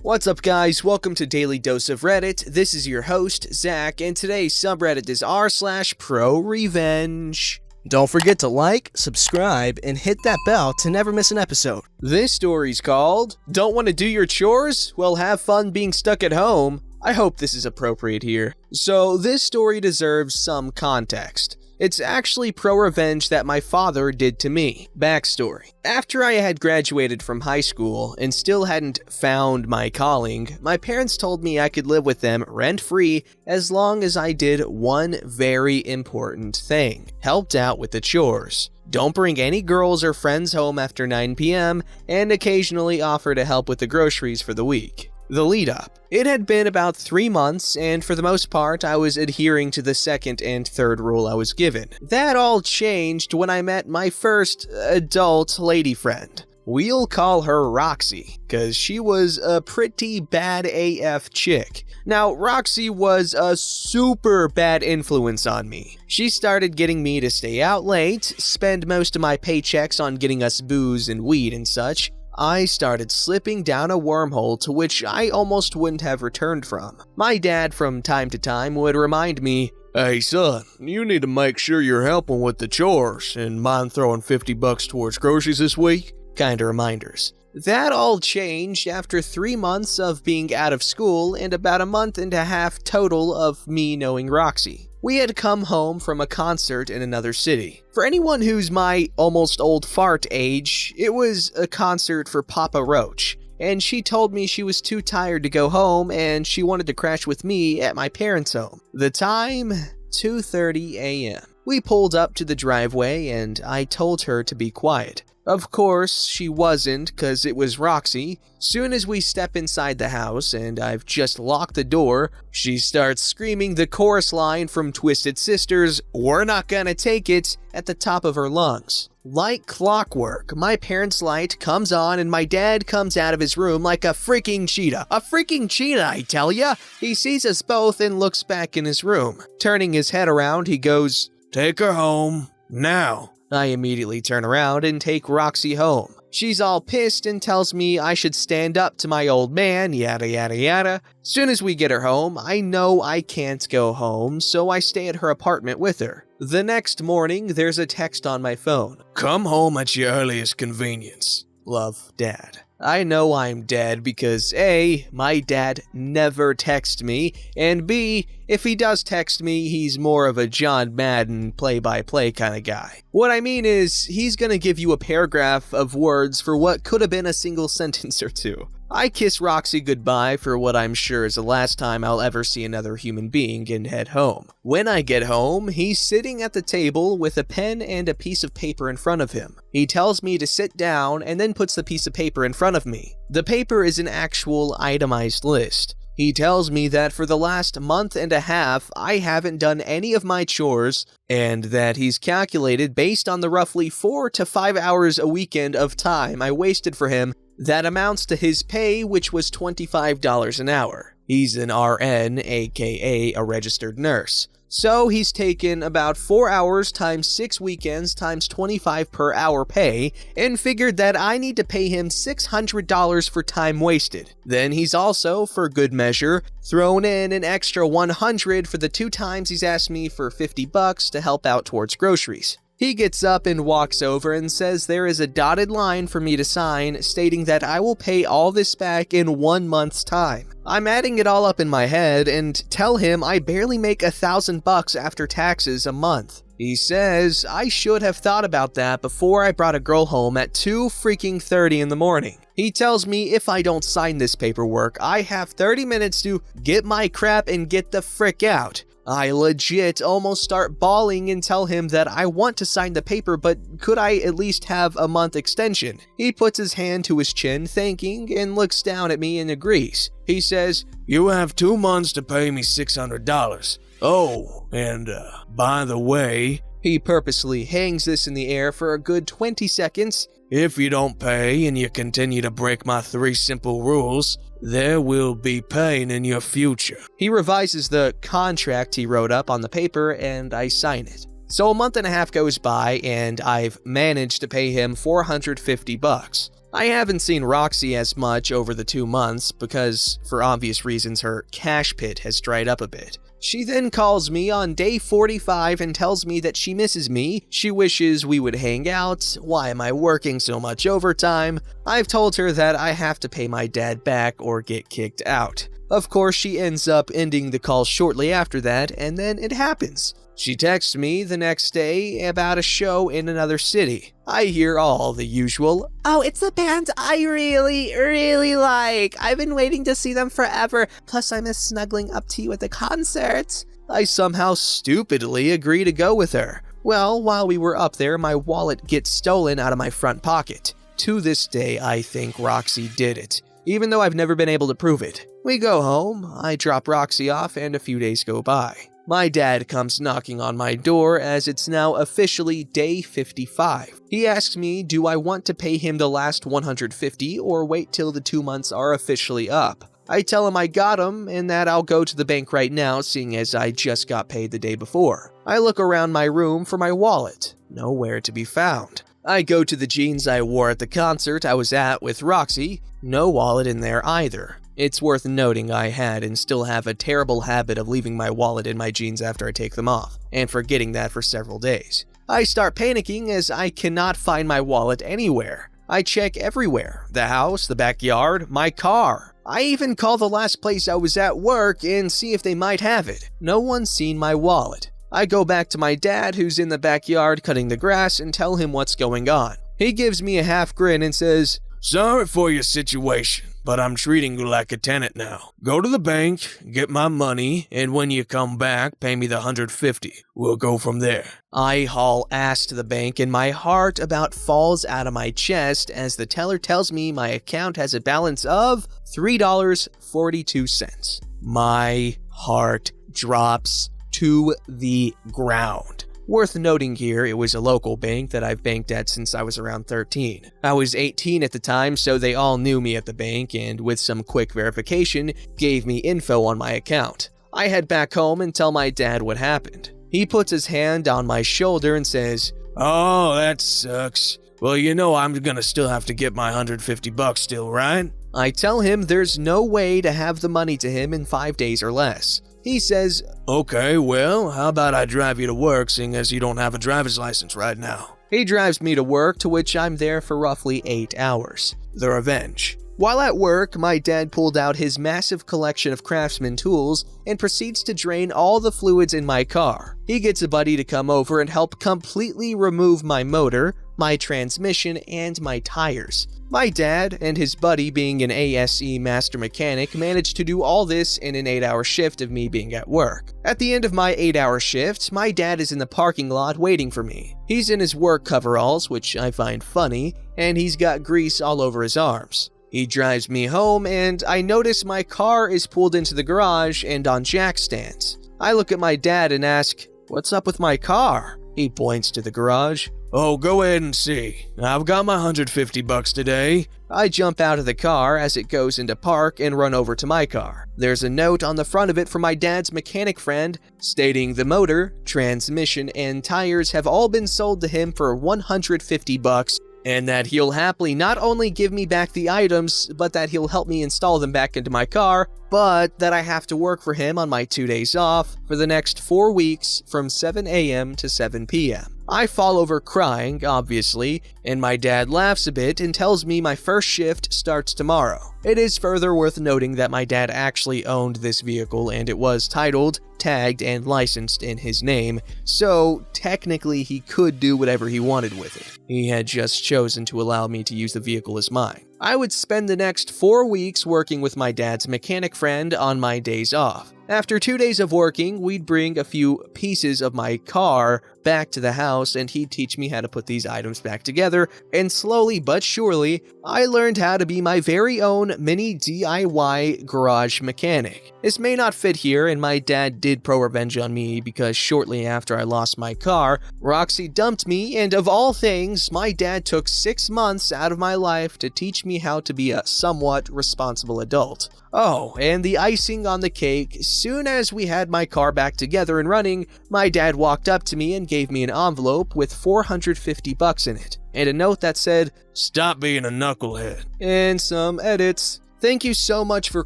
What's up, guys? Welcome to Daily Dose of Reddit. This is your host, Zach, and today's subreddit is r/ProRevenge. Don't forget to like, subscribe, and hit that bell to never miss an episode. This story's called, Don't Want to Do Your Chores? Well, have fun being stuck at home. I hope this is appropriate here. So, this story deserves some context. It's actually ProRevenge that my father did to me. Backstory. After I had graduated from high school and still hadn't found my calling, my parents told me I could live with them rent-free as long as I did one very important thing: helped out with the chores. Don't bring any girls or friends home after 9 p.m. and occasionally offer to help with the groceries for the week. The lead up. It had been about 3 months, and for the most part, I was adhering to the second and third rule I was given. That all changed when I met my first adult lady friend. We'll call her Roxy, cause she was a pretty bad AF chick. Now, Roxy was a super bad influence on me. She started getting me to stay out late, spend most of my paychecks on getting us booze and weed and such. I started slipping down a wormhole to which I almost wouldn't have returned from. My dad from time to time would remind me, "Hey son, you need to make sure you're helping with the chores, and mind throwing $50 towards groceries this week?" Kinda reminders. That all changed after 3 months of being out of school and about a month and a half total of me knowing Roxy. We had come home from a concert in another city. For anyone who's my almost old fart age, it was a concert for Papa Roach, and she told me she was too tired to go home and she wanted to crash with me at my parents' home. The time, 2:30 a.m. We pulled up to the driveway and I told her to be quiet. Of course, she wasn't, cause it was Roxy. Soon as we step inside the house and I've just locked the door, she starts screaming the chorus line from Twisted Sister's "We're Not Gonna Take It" at the top of her lungs. Like clockwork, my parents' light comes on and my dad comes out of his room like a freaking cheetah. A freaking cheetah, I tell ya! He sees us both and looks back in his room. Turning his head around, he goes, "Take her home, now." I immediately turn around and take Roxy home. She's all pissed and tells me I should stand up to my old man, yada yada yada. Soon as we get her home, I know I can't go home, so I stay at her apartment with her. The next morning, there's a text on my phone. "Come home at your earliest convenience. Love, Dad." I know I'm dead because A, my dad never texts me, and B, if he does text me, he's more of a John Madden play-by-play kind of guy. What I mean is, he's gonna give you a paragraph of words for what could have been a single sentence or two. I kiss Roxy goodbye for what I'm sure is the last time I'll ever see another human being and head home. When I get home, he's sitting at the table with a pen and a piece of paper in front of him. He tells me to sit down and then puts the piece of paper in front of me. The paper is an actual itemized list. He tells me that for the last month and a half, I haven't done any of my chores, and that he's calculated based on the roughly 4 to 5 hours a weekend of time I wasted for him. That amounts to his pay, which was $25 an hour. He's an RN, aka a registered nurse. So he's taken about 4 hours times 6 weekends times 25 per hour pay and figured that I need to pay him $600 for time wasted. Then he's also, for good measure, thrown in an extra $100 for the 2 times he's asked me for $50 to help out towards groceries. He gets up and walks over and says there is a dotted line for me to sign stating that I will pay all this back in 1 month's time. I'm adding it all up in my head and tell him I barely make $1,000 after taxes a month. He says I should have thought about that before I brought a girl home at 2:30 in the morning. He tells me if I don't sign this paperwork, I have 30 minutes to get my crap and get the frick out. I legit almost start bawling and tell him that I want to sign the paper, but could I at least have a month extension? He puts his hand to his chin, thanking, and looks down at me and agrees. He says, "You have 2 months to pay me $600. Oh, and by the way," he purposely hangs this in the air for a good 20 seconds, "if you don't pay and you continue to break my 3 simple rules, there will be pain in your future." He revises the contract he wrote up on the paper and I sign it. So a month and a half goes by and I've managed to pay him $450. I haven't seen Roxy as much over the 2 months because, for obvious reasons, her cash pit has dried up a bit. She then calls me on day 45 and tells me that she misses me, she wishes we would hang out, why am I working so much overtime? I've told her that I have to pay my dad back or get kicked out. Of course, she ends up ending the call shortly after that, and then it happens. She texts me the next day about a show in another city. I hear all the usual, "Oh, it's a band I really like. I've been waiting to see them forever. Plus, I miss snuggling up to you at the concert." I somehow stupidly agree to go with her. Well, while we were up there, my wallet gets stolen out of my front pocket. To this day, I think Roxy did it, even though I've never been able to prove it. We go home, I drop Roxy off, and a few days go by. My dad comes knocking on my door as it's now officially day 55. He asks me, do I want to pay him the last $150 or wait till the 2 months are officially up? I tell him I got him and that I'll go to the bank right now, seeing as I just got paid the day before. I look around my room for my wallet. Nowhere to be found. I go to the jeans I wore at the concert I was at with Roxy. No wallet in there either. It's worth noting I had and still have a terrible habit of leaving my wallet in my jeans after I take them off, and forgetting that for several days. I start panicking as I cannot find my wallet anywhere. I check everywhere, the house, the backyard, my car. I even call the last place I was at work and see if they might have it. No one's seen my wallet. I go back to my dad who's in the backyard cutting the grass and tell him what's going on. He gives me a half grin and says, "Sorry for your situation, but I'm treating you like a tenant now. Go to the bank, get my money, and when you come back, pay me the $150. We'll go from there." I haul ass to the bank and my heart about falls out of my chest as the teller tells me my account has a balance of $3.42. My heart drops to the ground. Worth noting here, it was a local bank that I've banked at since I was around 13. I was 18 at the time, so they all knew me at the bank and with some quick verification, gave me info on my account. I head back home and tell my dad what happened. He puts his hand on my shoulder and says, "Oh, that sucks. Well, you know I'm gonna still have to get my $150 still, right?" I tell him there's no way to have the money to him in 5 days or less. He says, "Okay, well, how about I drive you to work, seeing as you don't have a driver's license right now?" He drives me to work, to which I'm there for roughly 8 hours. The Revenge. While at work, my dad pulled out his massive collection of Craftsman tools and proceeds to drain all the fluids in my car. He gets a buddy to come over and help completely remove my motor, my transmission, and my tires. My dad and his buddy, being an ASE master mechanic, managed to do all this in an 8-hour shift of me being at work. At the end of my 8-hour shift, my dad is in the parking lot waiting for me. He's in his work coveralls, which I find funny, and he's got grease all over his arms. He drives me home, and I notice my car is pulled into the garage and on jack stands. I look at my dad and ask, "What's up with my car?" He points to the garage. "Oh, go ahead and see. I've got my $150 today." I jump out of the car as it goes into park and run over to my car. There's a note on the front of it from my dad's mechanic friend stating the motor, transmission, and tires have all been sold to him for $150 and that he'll happily not only give me back the items, but that he'll help me install them back into my car, but that I have to work for him on my 2 days off for the next 4 weeks from 7 a.m. to 7 p.m. I fall over crying, obviously, and my dad laughs a bit and tells me my first shift starts tomorrow. It is further worth noting that my dad actually owned this vehicle and it was titled, tagged, and licensed in his name, so technically he could do whatever he wanted with it. He had just chosen to allow me to use the vehicle as mine. I would spend the next 4 weeks working with my dad's mechanic friend on my days off. After 2 days of working, we'd bring a few pieces of my car back to the house and he'd teach me how to put these items back together, and slowly but surely, I learned how to be my very own mini DIY garage mechanic. This may not fit here, and my dad did did ProRevenge on me because shortly after I lost my car, Roxy dumped me, and of all things, my dad took 6 months out of my life to teach me how to be a somewhat responsible adult. Oh, and the icing on the cake, soon as we had my car back together and running, my dad walked up to me and gave me an envelope with $450 in it, and a note that said, "Stop being a knucklehead," and some edits. Thank you so much for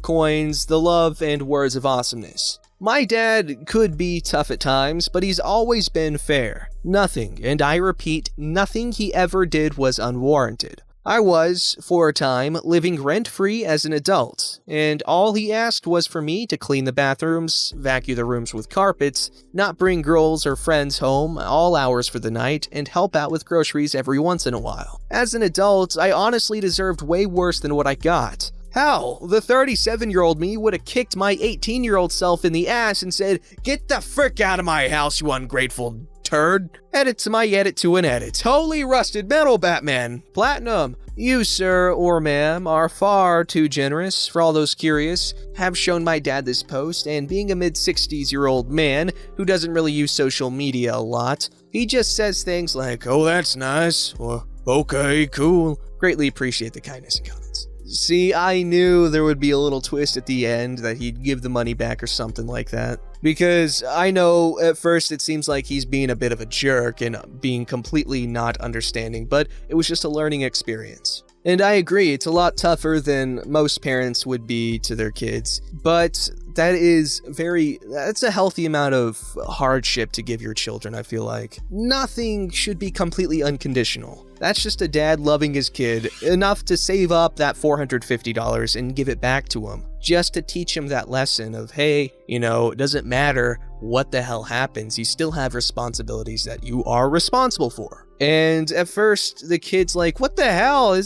coins, the love, and words of awesomeness. My dad could be tough at times, but he's always been fair. Nothing, and I repeat, nothing he ever did was unwarranted. I was, for a time, living rent-free as an adult, and all he asked was for me to clean the bathrooms, vacuum the rooms with carpets, not bring girls or friends home all hours for the night, and help out with groceries every once in a while. As an adult, I honestly deserved way worse than what I got. Hell, the 37-year-old me would have kicked my 18-year-old self in the ass and said, "Get the frick out of my house, you ungrateful turd." Edit to my edit to an edit. Holy rusted metal, Batman. Platinum. You, sir or ma'am, are far too generous. For all those curious, have shown my dad this post, and being a mid-60s-year-old man who doesn't really use social media a lot, he just says things like, "Oh, that's nice," or "Okay, cool." Greatly appreciate the kindness and comments. See, I knew there would be a little twist at the end that he'd give the money back or something like that. Because I know at first it seems like he's being a bit of a jerk and being completely not understanding, but it was just a learning experience. And I agree, it's a lot tougher than most parents would be to their kids, but that's a healthy amount of hardship to give your children, I feel like. Nothing should be completely unconditional. That's just a dad loving his kid enough to save up that $450 and give it back to him, just to teach him that lesson of, hey, it doesn't matter what the hell happens, you still have responsibilities that you are responsible for. And at first, the kid's like, "What the hell?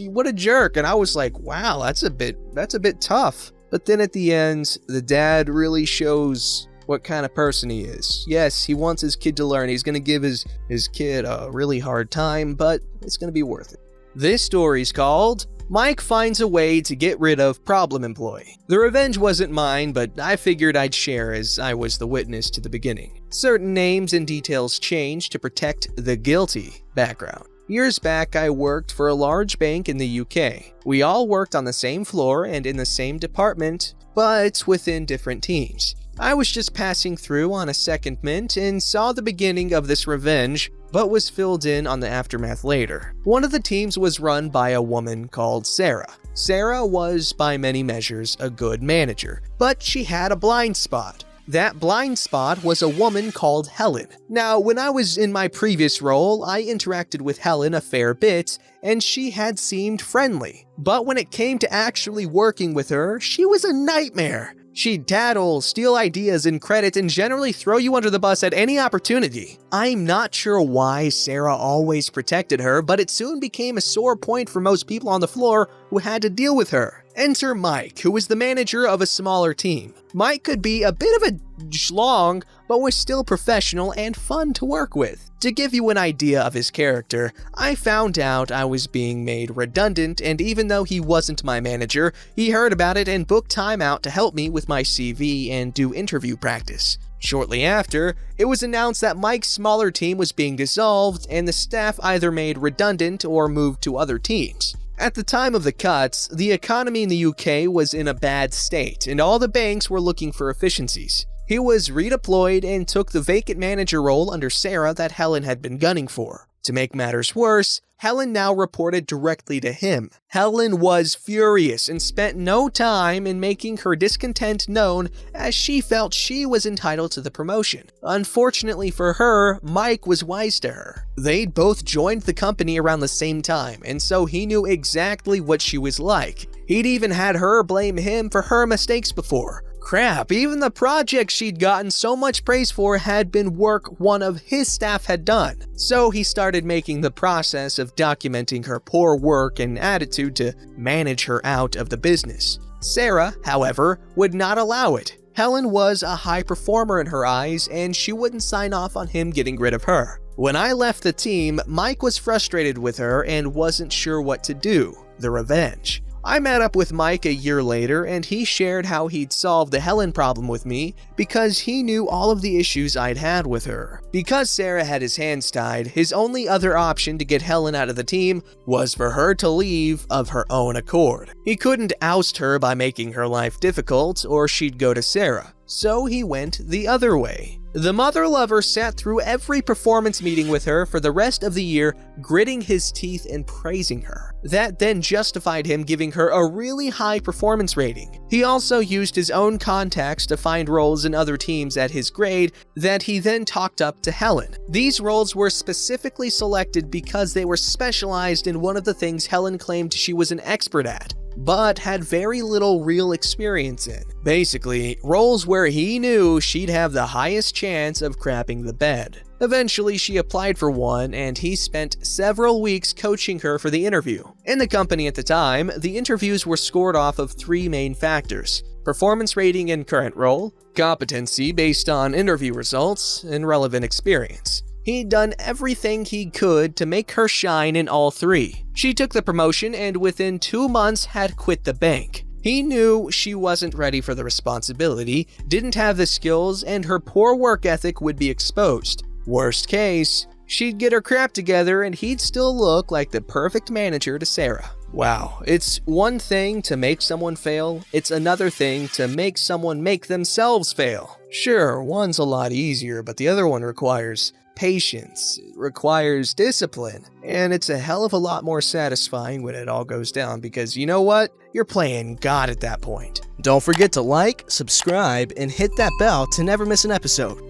What a jerk." And I was like, wow, that's a bit tough. But then at the end, the dad really shows what kind of person he is. Yes, he wants his kid to learn. He's going to give his kid a really hard time, but it's going to be worth it. This story's called Mike Finds a Way to Get Rid of Problem Employee. The revenge wasn't mine, but I figured I'd share as I was the witness to the beginning. Certain names and details changed to protect the guilty. Background. Years back, I worked for a large bank in the UK. We all worked on the same floor and in the same department, but within different teams. I was just passing through on a secondment and saw the beginning of this revenge, but was filled in on the aftermath later. One of the teams was run by a woman called Sarah. Sarah was, by many measures, a good manager, but she had a blind spot. That blind spot was a woman called Helen. Now, when I was in my previous role, I interacted with Helen a fair bit, and she had seemed friendly. But when it came to actually working with her, she was a nightmare. She'd tattle, steal ideas and credit, and generally throw you under the bus at any opportunity. I'm not sure why Sarah always protected her, but it soon became a sore point for most people on the floor who had to deal with her. Enter Mike, who was the manager of a smaller team. Mike could be a bit of a schlong, but was still professional and fun to work with. To give you an idea of his character, I found out I was being made redundant, and even though he wasn't my manager, he heard about it and booked time out to help me with my CV and do interview practice. Shortly after, it was announced that Mike's smaller team was being dissolved and the staff either made redundant or moved to other teams. At the time of the cuts, the economy in the UK was in a bad state, and all the banks were looking for efficiencies. He was redeployed and took the vacant manager role under Sarah that Helen had been gunning for. To make matters worse, Helen now reported directly to him. Helen was furious and spent no time in making her discontent known, as she felt she was entitled to the promotion. Unfortunately for her, Mike was wise to her. They'd both joined the company around the same time, and so he knew exactly what she was like. He'd even had her blame him for her mistakes before. Crap, even the project she'd gotten so much praise for had been work one of his staff had done. So he started making the process of documenting her poor work and attitude to manage her out of the business. Sarah, however, would not allow it. Helen was a high performer in her eyes, and she wouldn't sign off on him getting rid of her. When I left the team, Mike was frustrated with her and wasn't sure what to do. The revenge. I met up with Mike a year later and he shared how he'd solved the Helen problem with me because he knew all of the issues I'd had with her. Because Sarah had his hands tied, his only other option to get Helen out of the team was for her to leave of her own accord. He couldn't oust her by making her life difficult or she'd go to Sarah, so he went the other way. The mother lover sat through every performance meeting with her for the rest of the year, gritting his teeth and praising her. That then justified him giving her a really high performance rating. He also used his own contacts to find roles in other teams at his grade that he then talked up to Helen. These roles were specifically selected because they were specialized in one of the things Helen claimed she was an expert at, but had very little real experience in. Basically, roles where he knew she'd have the highest chance of crapping the bed. Eventually, she applied for one, and he spent several weeks coaching her for the interview. In the company at the time, the interviews were scored off of 3 main factors: performance rating and current role, competency based on interview results, and relevant experience. He'd done everything he could to make her shine in all 3. She took the promotion and within 2 months had quit the bank. He knew she wasn't ready for the responsibility, didn't have the skills, and her poor work ethic would be exposed. Worst case, she'd get her crap together and he'd still look like the perfect manager to Sarah. Wow, it's one thing to make someone fail, it's another thing to make someone make themselves fail. Sure, one's a lot easier, but the other one requires patience, it requires discipline, and it's a hell of a lot more satisfying when it all goes down because you know what? You're playing God at that point. Don't forget to like, subscribe, and hit that bell to never miss an episode.